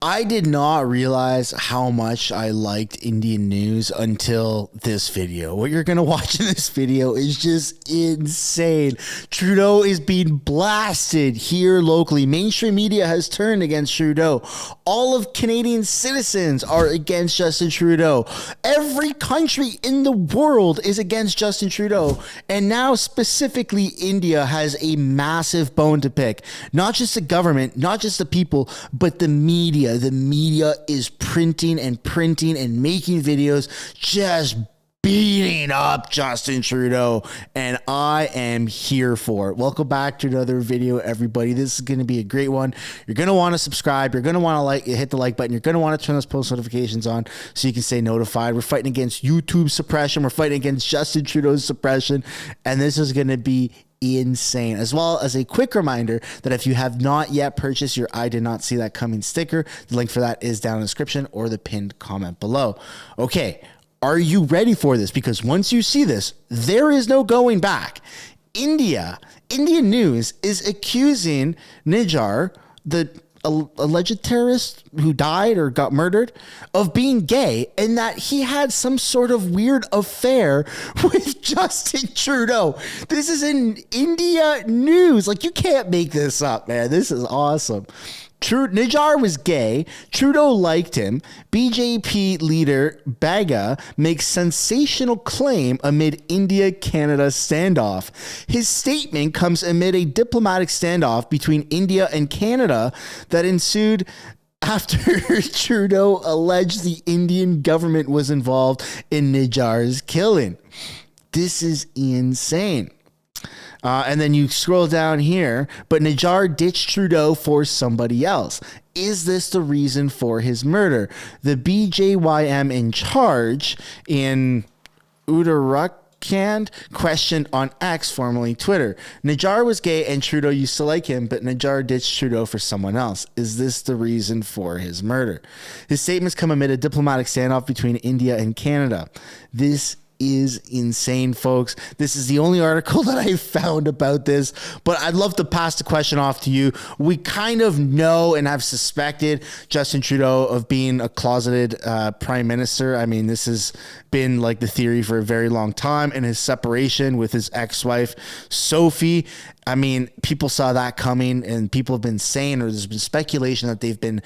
I did not realize how much I liked Indian news until this video. What you're going to watch in this video is just insane. Trudeau is being blasted here locally. Mainstream media has turned against Trudeau. All of Canadian citizens are against Justin Trudeau. Every country in the world is against Justin Trudeau. And now specifically India has a massive bone to pick. Not just the government, not just the people, but the media. The media is printing and making videos just beating up Justin Trudeau, and I am here for it. Welcome back to another video, everybody. This is going to be a great one. You're going to want to subscribe. You're going to want to hit the like button. You're going to want to turn those post notifications on so you can stay notified. We're fighting against YouTube suppression. We're fighting against Justin Trudeau's suppression, and this is going to be insane. As well as a quick reminder that if you have not yet purchased your I Did Not See That Coming sticker, the link for that is down in the description or the pinned comment below. Okay, are you ready for this? Because once you see this, there is no going back. Indian news is accusing Nijar, the alleged terrorist who died or got murdered, of being gay, and that he had some sort of weird affair with Justin Trudeau. This is in India news. Like, you can't make this up, man. This is awesome. Nijar was gay. Trudeau liked him. BJP leader Baga makes sensational claim amid India-Canada standoff. His statement comes amid a diplomatic standoff between India and Canada that ensued after Trudeau alleged the Indian government was involved in Nijar's killing. This is insane. And then you scroll down here, but Nijar ditched Trudeau for somebody else. Is this the reason for his murder? The BJYM in charge in Uttarakhand questioned on X, formerly Twitter. Nijar was gay and Trudeau used to like him, but Nijar ditched Trudeau for someone else. Is this the reason for his murder? His statements come amid a diplomatic standoff between India and Canada. This is insane, folks. This is the only article that I found about this, but I'd love to pass the question off to you. We kind of know and have suspected Justin Trudeau of being a closeted prime minister. I mean, this has been like the theory for a very long time, and his separation with his ex-wife, Sophie. I mean, people saw that coming, and people have been saying, or there's been speculation that they've been,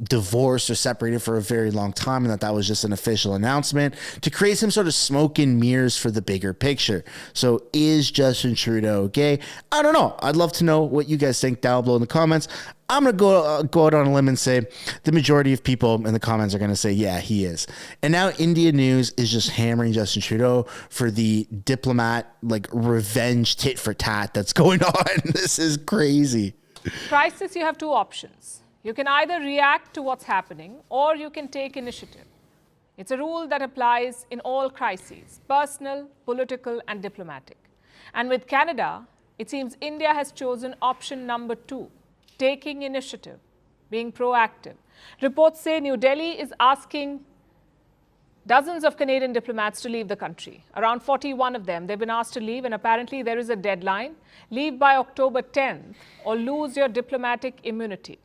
divorced or separated for a very long time, and that was just an official announcement to create some sort of smoke and mirrors for the bigger picture. So is Justin Trudeau gay? I don't know. I'd love to know what you guys think down below in the comments. I'm going to go out on a limb and say the majority of people in the comments are going to say, yeah, he is. And now India news is just hammering Justin Trudeau for the diplomat, revenge tit for tat that's going on. This is crazy. Crisis, you have two options. You can either react to what's happening or you can take initiative. It's a rule that applies in all crises, personal, political, and diplomatic. And with Canada, it seems India has chosen option number 2. Taking initiative, being proactive. Reports say New Delhi is asking dozens of Canadian diplomats to leave the country. Around 41 of them, they've been asked to leave, and apparently there is a deadline. Leave by October 10th or lose your diplomatic immunity.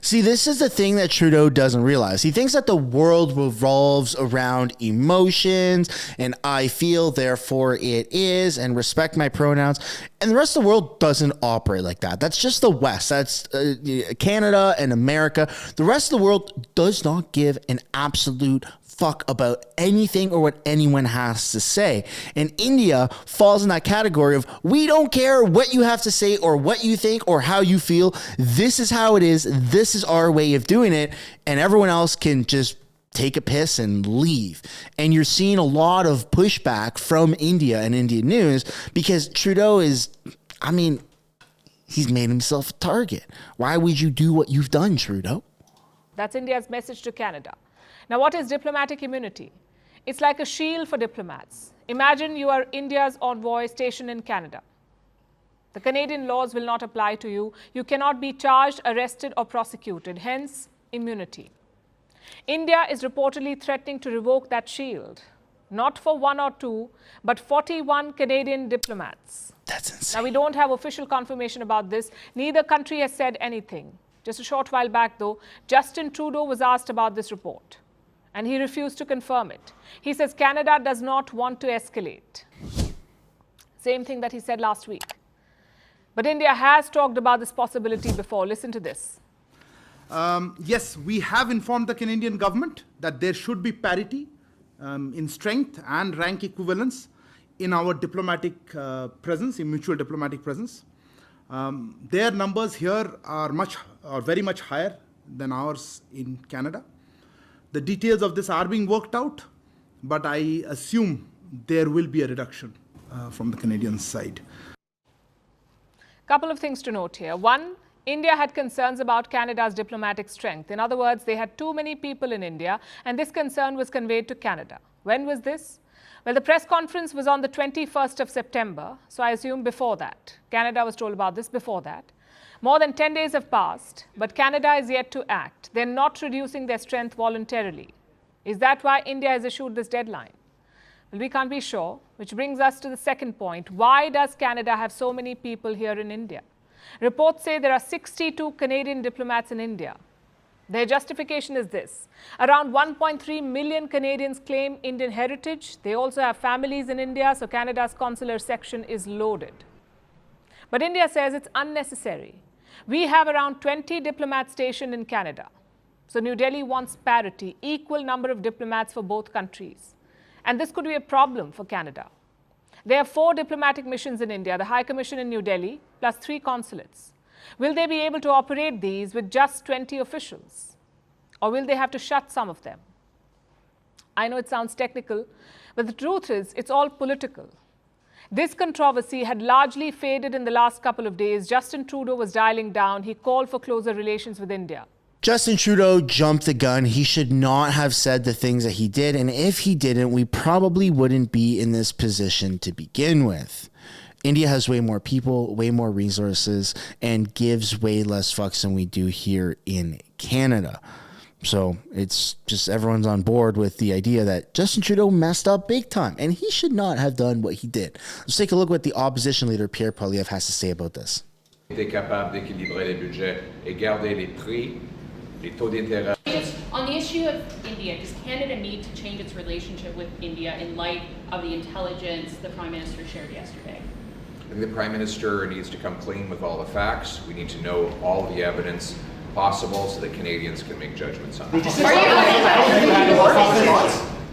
See, this is the thing that Trudeau doesn't realize. He thinks that the world revolves around emotions and I feel, therefore it is, and respect my pronouns. And the rest of the world doesn't operate like that. That's just the West. That's Canada and America. The rest of the world does not give an absolute fuck about anything or what anyone has to say. And India falls in that category of, we don't care what you have to say or what you think or how you feel. This is how it is. This is our way of doing it. And everyone else can just take a piss and leave. And you're seeing a lot of pushback from India and Indian news because Trudeau is, he's made himself a target. Why would you do what you've done, Trudeau? That's India's message to Canada. Now, what is diplomatic immunity? It's like a shield for diplomats. Imagine you are India's envoy stationed in Canada. The Canadian laws will not apply to you. You cannot be charged, arrested, or prosecuted, hence immunity. India is reportedly threatening to revoke that shield, not for 1 or 2, but 41 Canadian diplomats. That's insane. Now, we don't have official confirmation about this. Neither country has said anything. Just a short while back, though, Justin Trudeau was asked about this report, and he refused to confirm it. He says Canada does not want to escalate. Same thing that he said last week. But India has talked about this possibility before. Listen to this. Yes, we have informed the Canadian government that there should be parity in strength and rank equivalence in our diplomatic presence, in mutual diplomatic presence. Their numbers here are very much higher than ours in Canada. The details of this are being worked out, but I assume there will be a reduction from the Canadian side. Couple of things to note here. One, India had concerns about Canada's diplomatic strength. In other words, they had too many people in India, and this concern was conveyed to Canada. When was this? Well, the press conference was on the 21st of September, so I assume before that. Canada was told about this before that. More than 10 days have passed, but Canada is yet to act. They're not reducing their strength voluntarily. Is that why India has issued this deadline? Well, we can't be sure, which brings us to the second point. Why does Canada have so many people here in India? Reports say there are 62 Canadian diplomats in India. Their justification is this. Around 1.3 million Canadians claim Indian heritage. They also have families in India, so Canada's consular section is loaded. But India says it's unnecessary. We have around 20 diplomats stationed in Canada. So New Delhi wants parity, equal number of diplomats for both countries. And this could be a problem for Canada. There are 4 diplomatic missions in India, the High Commission in New Delhi, plus 3 consulates. Will they be able to operate these with just 20 officials? Or will they have to shut some of them? I know it sounds technical, but the truth is it's all political. This controversy had largely faded in the last couple of days. Justin Trudeau was dialing down. He called for closer relations with India. Justin Trudeau jumped the gun. He should not have said the things that he did. And if he didn't, we probably wouldn't be in this position to begin with. India has way more people, way more resources, and gives way less fucks than we do here in Canada. So it's just everyone's on board with the idea that Justin Trudeau messed up big time, and he should not have done what he did. Let's take a look at what the opposition leader, Pierre Poilievre, has to say about this. Capable d'équilibrer les budgets et garder les prix, les taux d'intérêt. On the issue of India, does Canada need to change its relationship with India in light of the intelligence the Prime Minister shared yesterday? I think the Prime Minister needs to come clean with all the facts. We need to know all of the evidence possible so that Canadians can make judgments on it.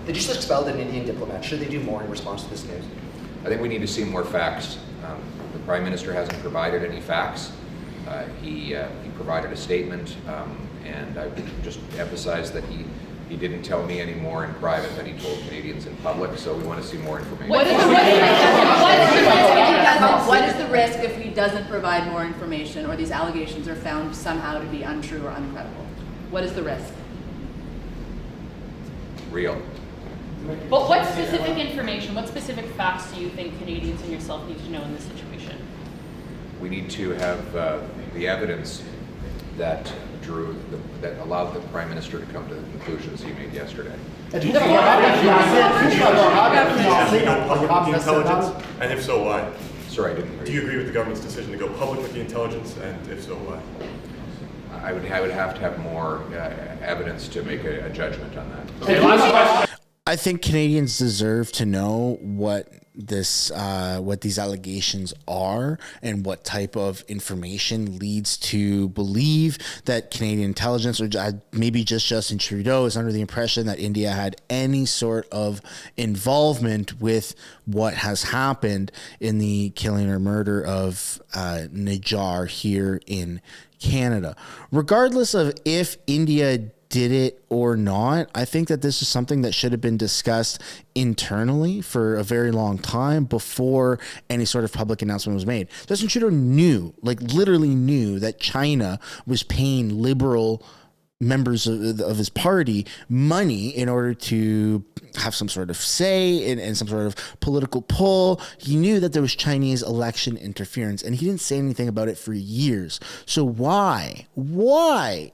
They just expelled an Indian diplomat. Should they do more in response to this news? I think we need to see more facts. The Prime Minister hasn't provided any facts. He provided a statement, and I would just emphasize that he didn't tell me any more in private than he told Canadians in public, so we want to see more information. What is the risk if he doesn't provide more information or these allegations are found somehow to be untrue or uncredible? What is the risk? Real. But what specific information, what specific facts do you think Canadians and yourself need to know in this situation? We need to have the evidence that allowed the Prime Minister to come to the conclusions he made yesterday. Intelligence? And if so, why? Sorry, I didn't hear Do you agree with the government's decision to go public with the intelligence, and if so, why? I would have to have more evidence to make a judgment on that. I think Canadians deserve to know what these allegations are and what type of information leads to believe that Canadian intelligence, or maybe just Justin Trudeau, is under the impression that India had any sort of involvement with what has happened in the killing or murder of Najjar here in Canada. Regardless of if India did it or not, I think that this is something that should have been discussed internally for a very long time before any sort of public announcement was made. Justin Trudeau literally knew that China was paying liberal members of his party money in order to have some sort of say and some sort of political pull. He knew that there was Chinese election interference, and he didn't say anything about it for years. So why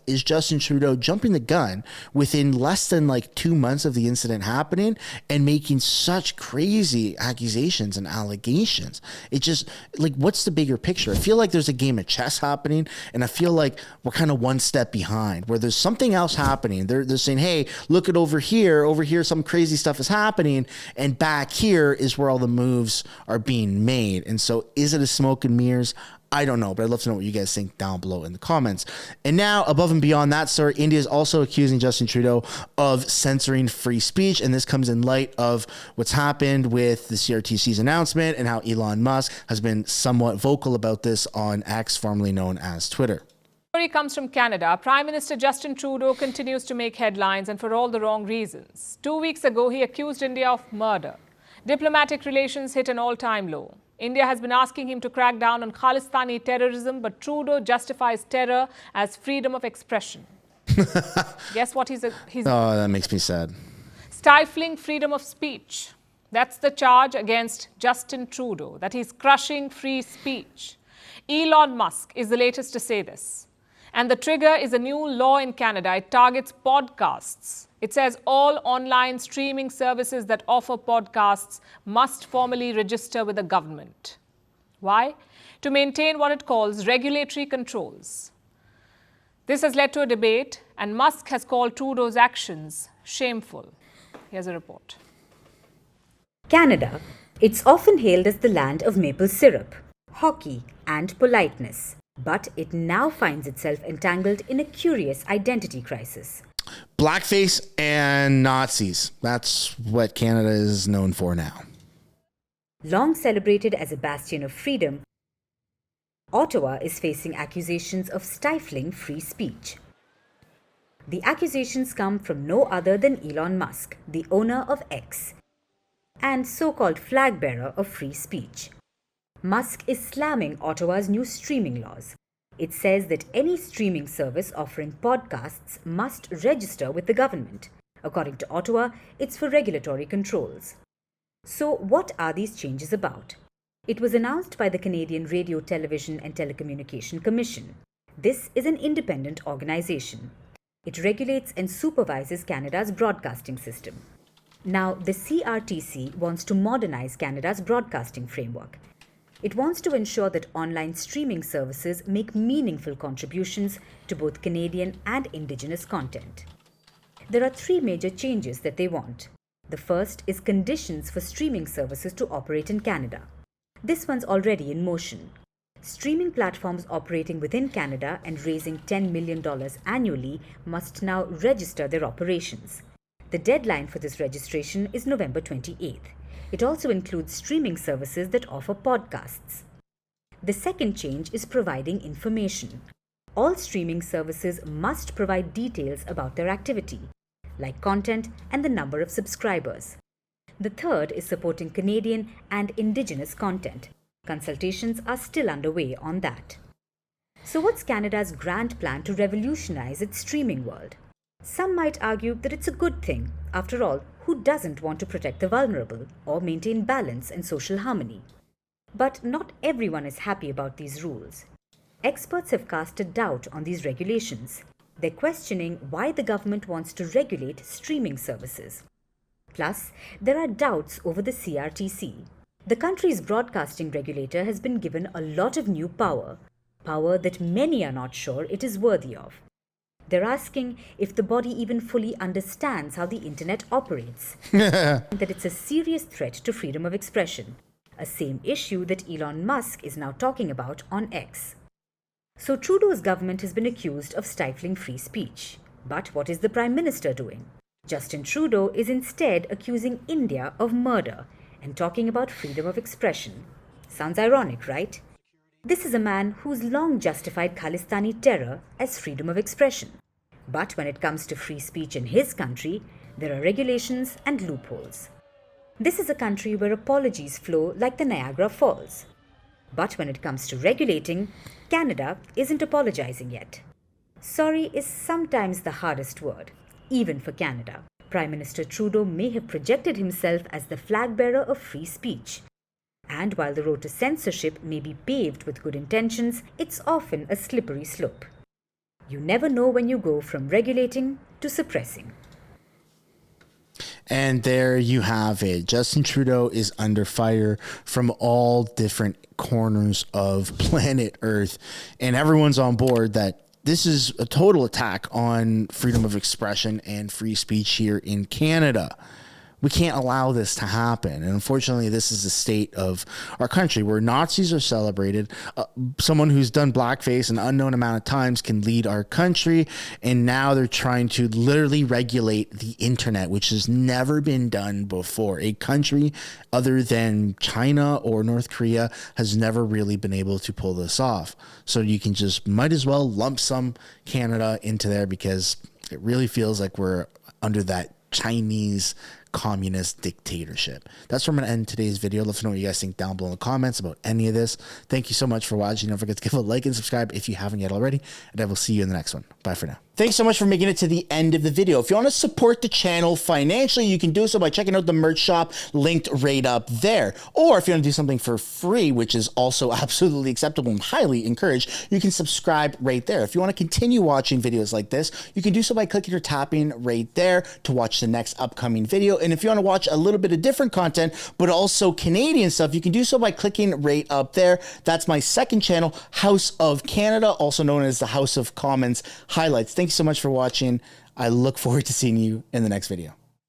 is Justin Trudeau jumping the gun within less than like 2 months of the incident happening and making such crazy accusations and allegations? It just, like, what's the bigger picture? I feel like there's a game of chess happening, and I feel like we're kind of one step behind, where there's something else happening. They're saying, hey, look at over here, some crazy stuff is happening, and back here is where all the moves are being made. And so is it a smoke and mirrors? I don't know, but I'd love to know what you guys think down below in the comments. And now, above and beyond that story, India is also accusing Justin Trudeau of censoring free speech, and this comes in light of what's happened with the CRTC's announcement and how Elon Musk has been somewhat vocal about this on X, formerly known as Twitter. Story comes from Canada. Prime Minister Justin Trudeau continues to make headlines, and for all the wrong reasons. 2 weeks ago, he accused India of murder. Diplomatic relations hit an all-time low. India has been asking him to crack down on Khalistani terrorism, but Trudeau justifies terror as freedom of expression. Guess what he's Oh, that makes me sad. Stifling freedom of speech. That's the charge against Justin Trudeau, that he's crushing free speech. Elon Musk is the latest to say this. And the trigger is a new law in Canada. It targets podcasts. It says all online streaming services that offer podcasts must formally register with the government. Why? To maintain what it calls regulatory controls. This has led to a debate, and Musk has called Trudeau's actions shameful. Here's a report. Canada, it's often hailed as the land of maple syrup, hockey, and politeness. But it now finds itself entangled in a curious identity crisis. Blackface and Nazis. That's what Canada is known for now. Long celebrated as a bastion of freedom, Ottawa is facing accusations of stifling free speech. The accusations come from no other than Elon Musk, the owner of X, and so-called flag bearer of free speech. Musk is slamming Ottawa's new streaming laws. It says that any streaming service offering podcasts must register with the government. According to Ottawa, it's for regulatory controls. So what are these changes about? It was announced by the Canadian Radio, Television and Telecommunication Commission. This is an independent organization. It regulates and supervises Canada's broadcasting system. Now, the CRTC wants to modernize Canada's broadcasting framework. It wants to ensure that online streaming services make meaningful contributions to both Canadian and Indigenous content. There are 3 major changes that they want. The first is conditions for streaming services to operate in Canada. This one's already in motion. Streaming platforms operating within Canada and raising $10 million annually must now register their operations. The deadline for this registration is November 28th. It also includes streaming services that offer podcasts. The second change is providing information. All streaming services must provide details about their activity, like content and the number of subscribers. The third is supporting Canadian and Indigenous content. Consultations are still underway on that. So what's Canada's grand plan to revolutionize its streaming world? Some might argue that it's a good thing. After all, who doesn't want to protect the vulnerable or maintain balance and social harmony? But not everyone is happy about these rules. Experts have cast a doubt on these regulations. They're questioning why the government wants to regulate streaming services. Plus, there are doubts over the CRTC. The country's broadcasting regulator has been given a lot of new power that many are not sure it is worthy of. They're asking if the body even fully understands how the internet operates, that it's a serious threat to freedom of expression, a same issue that Elon Musk is now talking about on X. So Trudeau's government has been accused of stifling free speech. But what is the Prime Minister doing? Justin Trudeau is instead accusing India of murder and talking about freedom of expression. Sounds ironic, right? This is a man who's long justified Khalistani terror as freedom of expression. But when it comes to free speech in his country, there are regulations and loopholes. This is a country where apologies flow like the Niagara Falls. But when it comes to regulating, Canada isn't apologizing yet. Sorry is sometimes the hardest word, even for Canada. Prime Minister Trudeau may have projected himself as the flag bearer of free speech. And while the road to censorship may be paved with good intentions, it's often a slippery slope. You never know when you go from regulating to suppressing. And there you have it. Justin Trudeau is under fire from all different corners of planet Earth. And everyone's on board that this is a total attack on freedom of expression and free speech here in Canada. We can't allow this to happen. And unfortunately, this is the state of our country where Nazis are celebrated. Someone who's done blackface an unknown amount of times can lead our country. And now they're trying to literally regulate the internet, which has never been done before. A country other than China or North Korea has never really been able to pull this off. So you can just might as well lump some Canada into there because it really feels like we're under that Chinese communist dictatorship. That's where I'm going to end today's video. Let us know what you guys think down below in the comments about any of this. Thank you so much for watching. Don't forget to give a like and subscribe if you haven't yet already. And I will see you in the next one. Bye for now. Thanks so much for making it to the end of the video. If you want to support the channel financially, you can do so by checking out the merch shop linked right up there. Or if you want to do something for free, which is also absolutely acceptable and highly encouraged, you can subscribe right there. If you want to continue watching videos like this, you can do so by clicking or tapping right there to watch the next upcoming video. And if you want to watch a little bit of different content, but also Canadian stuff, you can do so by clicking right up there. That's my second channel, House of Canada, also known as the House of Commons Highlights. Thank you so much for watching. I look forward to seeing you in the next video.